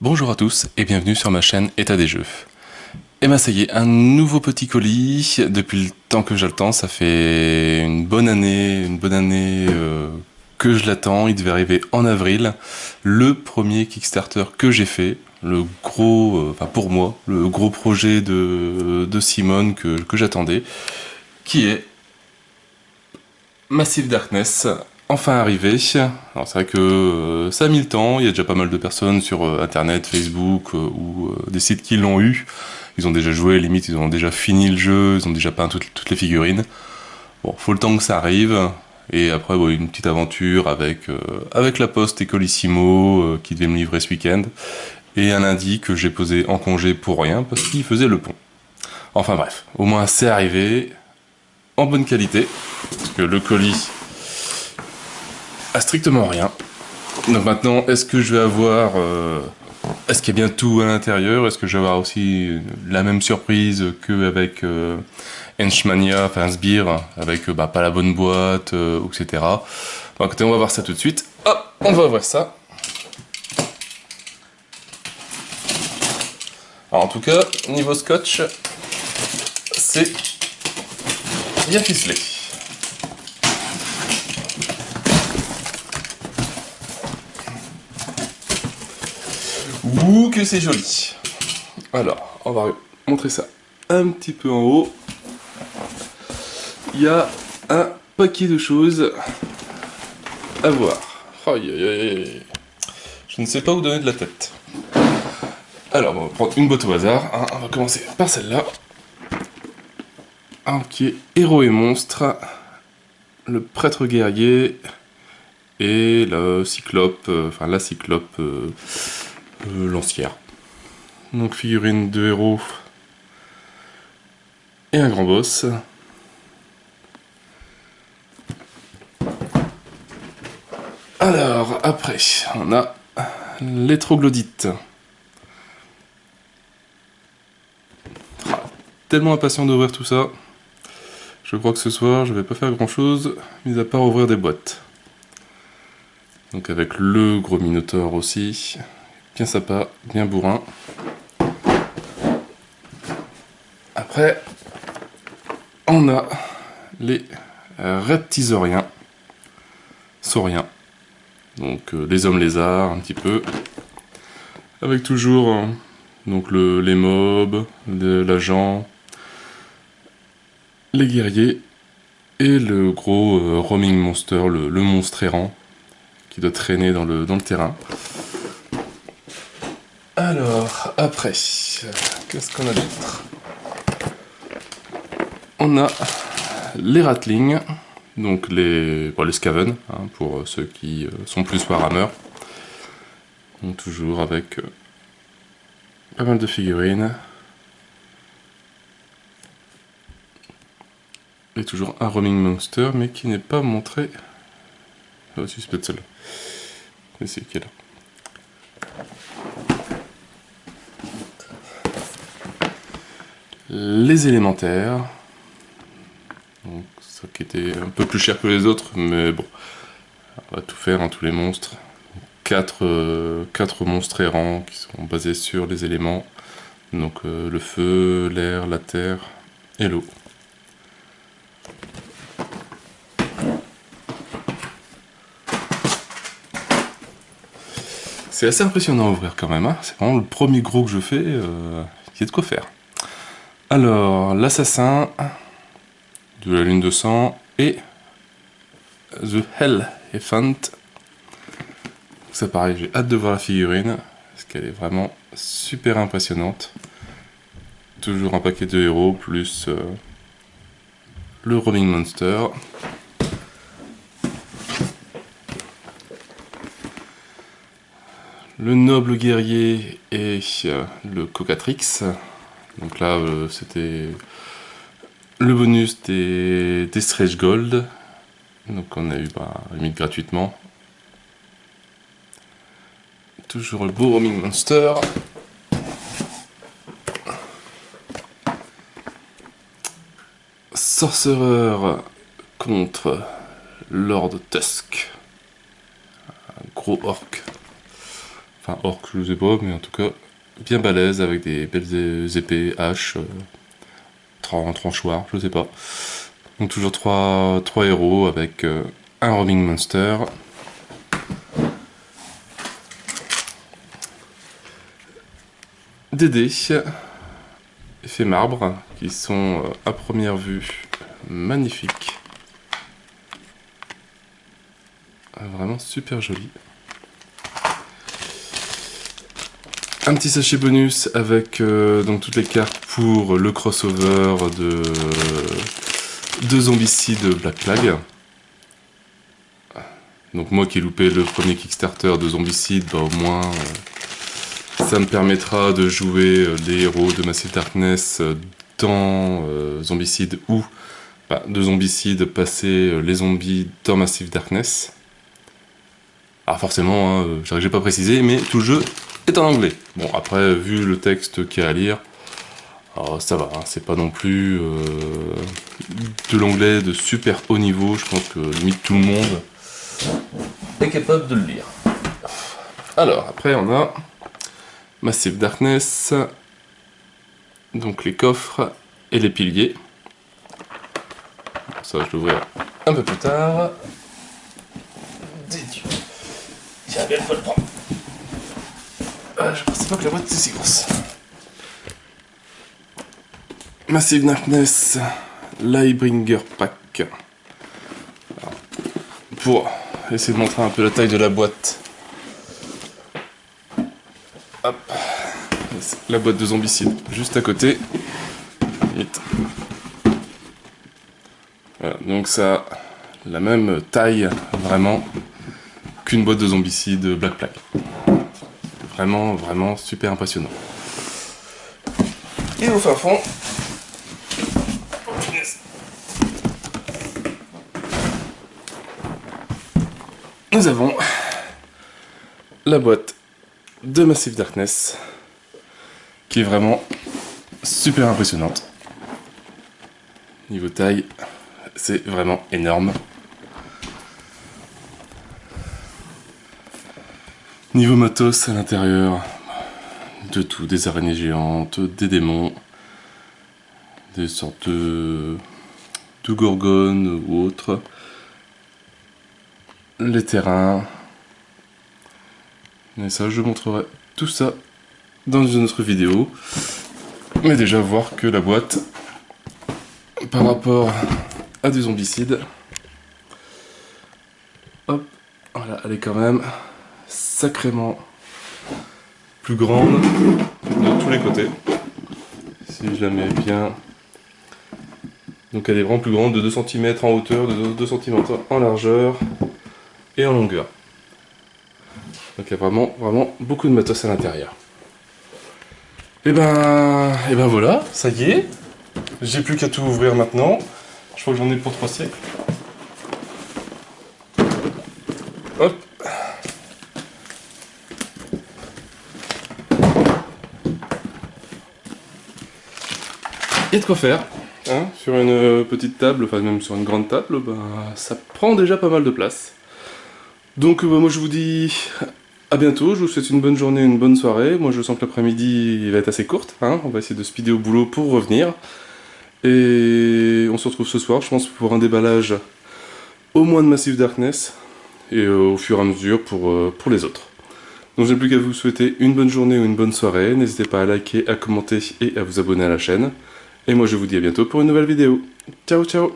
Bonjour à tous et bienvenue sur ma chaîne État des Jeux. Et ben ça y est, un nouveau petit colis. Depuis le temps que je l'attends, ça fait une bonne année que je l'attends. Il devait arriver en avril. Le premier Kickstarter que j'ai fait, le gros, enfin pour moi, le gros projet de Simone que j'attendais, qui est Massive Darkness, enfin arrivé. Alors c'est vrai que ça a mis le temps, il y a déjà pas mal de personnes sur internet, Facebook ou des sites qui l'ont eu. Ils ont déjà joué, limite ils ont déjà fini le jeu, ils ont déjà peint toutes les figurines. Bon, faut le temps que ça arrive. Et après, bon, une petite aventure avec la Poste et Colissimo qui devait me livrer ce week-end. Et un lundi que j'ai posé en congé pour rien parce qu'il faisait le pont. Enfin bref, au moins c'est arrivé, en bonne qualité, parce que le colis a strictement rien. Donc maintenant, est-ce que je vais avoir... est-ce qu'il y a bien tout à l'intérieur? Est-ce que je vais avoir aussi la même surprise qu'avec Henchmania, enfin Sbire, avec pas la bonne boîte, etc. Bon, écoutez, on va voir ça tout de suite. Hop, on va voir ça. Alors, en tout cas, niveau scotch, c'est bien ficelé. Ouh, que c'est joli. Alors, on va montrer ça un petit peu en haut. Il y a un paquet de choses à voir. Aïe, aïe, aïe. Je ne sais pas où donner de la tête. Alors, on va prendre une boîte au hasard. Hein. On va commencer par celle-là. Qui est Héros et Monstres, le Prêtre Guerrier et le Cyclope, enfin la Cyclope lancière. Donc figurine de héros et un grand boss. Alors, après, on a les troglodytes. Tellement impatient d'ouvrir tout ça. Je crois que ce soir, je vais pas faire grand chose, mis à part ouvrir des boîtes. Donc avec le gros Minotaure aussi. Bien sympa, bien bourrin. Après, on a les reptisauriens. Sauriens. Donc les hommes lézards un petit peu, avec toujours donc les mobs, l'agent, les guerriers et le gros roaming monster, le monstre errant qui doit traîner dans le terrain. Alors après, qu'est-ce qu'on a d'autre? On a les ratlings. Donc les Skaven, hein, pour ceux qui sont plus Warhammer. Donc toujours avec pas mal de figurines. Et toujours un roaming monster, mais qui n'est pas montré. Ah, si, c'est peut-être celle-là. Mais c'est qui est là. Les élémentaires. Donc, ça qui était un peu plus cher que les autres, mais bon, on va tout faire, hein, tous les monstres. 4 monstres errants qui sont basés sur les éléments, donc le feu, l'air, la terre et l'eau. C'est assez impressionnant à ouvrir quand même, hein. C'est vraiment le premier gros que je fais, il y a de quoi faire. Alors, l'assassin de la lune de sang et The Hell Elephant. Ça pareil, j'ai hâte de voir la figurine, parce qu'elle est vraiment super impressionnante. Toujours un paquet de héros, plus le roaming monster. Le noble guerrier et le cocatrix. Donc là, c'était le bonus des stretch gold. Donc on a eu limite gratuitement. Toujours le beau roaming monster. Sorcereur contre Lord Tusk. Un gros orc Enfin, orc, je sais pas, mais en tout cas, bien balèze, avec des belles épées, haches, tranchoirs, je sais pas. Donc toujours trois héros avec un roaming monster. Des dés, effets marbre, qui sont à première vue magnifiques. Vraiment super joli. Un petit sachet bonus avec donc toutes les cartes pour le crossover de Zombicide Black Flag. Donc moi qui ai loupé le premier Kickstarter de Zombicide, bah au moins ça me permettra de jouer les héros de Massive Darkness dans Zombicide ou de Zombicide passer les zombies dans Massive Darkness. Alors forcément, hein, j'ai pas précisé, mais tout le jeu est en anglais. Bon, après, vu le texte qu'il y a à lire, alors, ça va, hein, c'est pas non plus de l'anglais de super haut niveau. Je pense que limite tout le monde est capable de le lire. Alors, après, on a Massive Darkness, donc les coffres et les piliers. Ça, je l'ouvrirai un peu plus tard. Tiens, bien, faut le prendre. Je pensais pas que la boîte était si grosse. Massive Darkness Lightbringer Pack. Alors, pour essayer de montrer un peu la taille de la boîte. Hop. La boîte de Zombicide juste à côté. Vite. Voilà, donc ça a la même taille vraiment qu'une boîte de Zombicide Black Flag. Vraiment, vraiment super impressionnant. Et au fin fond, nous avons la boîte de Massive Darkness qui est vraiment super impressionnante. Niveau taille, c'est vraiment énorme. Niveau matos à l'intérieur, de tout, des araignées géantes, des démons, des sortes de gorgones ou autres, les terrains. Mais ça, je montrerai tout ça dans une autre vidéo. Mais déjà voir que la boîte, par rapport à du Zombicide, hop, voilà, elle est quand même sacrément plus grande de tous les côtés. Si je la mets bien, donc elle est vraiment plus grande, de 2 cm en hauteur, de 2 cm en largeur et en longueur. Donc il y a vraiment beaucoup de matos à l'intérieur. Et ben voilà, ça y est. J'ai plus qu'à tout ouvrir maintenant. Je crois que j'en ai pour 3 siècles. Hop. Il y a de quoi faire. Hein, sur une petite table, enfin même sur une grande table, ça prend déjà pas mal de place. Donc moi je vous dis à bientôt, je vous souhaite une bonne journée, une bonne soirée. Moi je sens que l'après-midi va être assez courte, hein. On va essayer de speeder au boulot pour revenir. Et on se retrouve ce soir, je pense, pour un déballage au moins de Massive Darkness, et au fur et à mesure pour les autres. Donc j'ai plus qu'à vous souhaiter une bonne journée ou une bonne soirée. N'hésitez pas à liker, à commenter et à vous abonner à la chaîne. Et moi je vous dis à bientôt pour une nouvelle vidéo. Ciao ciao.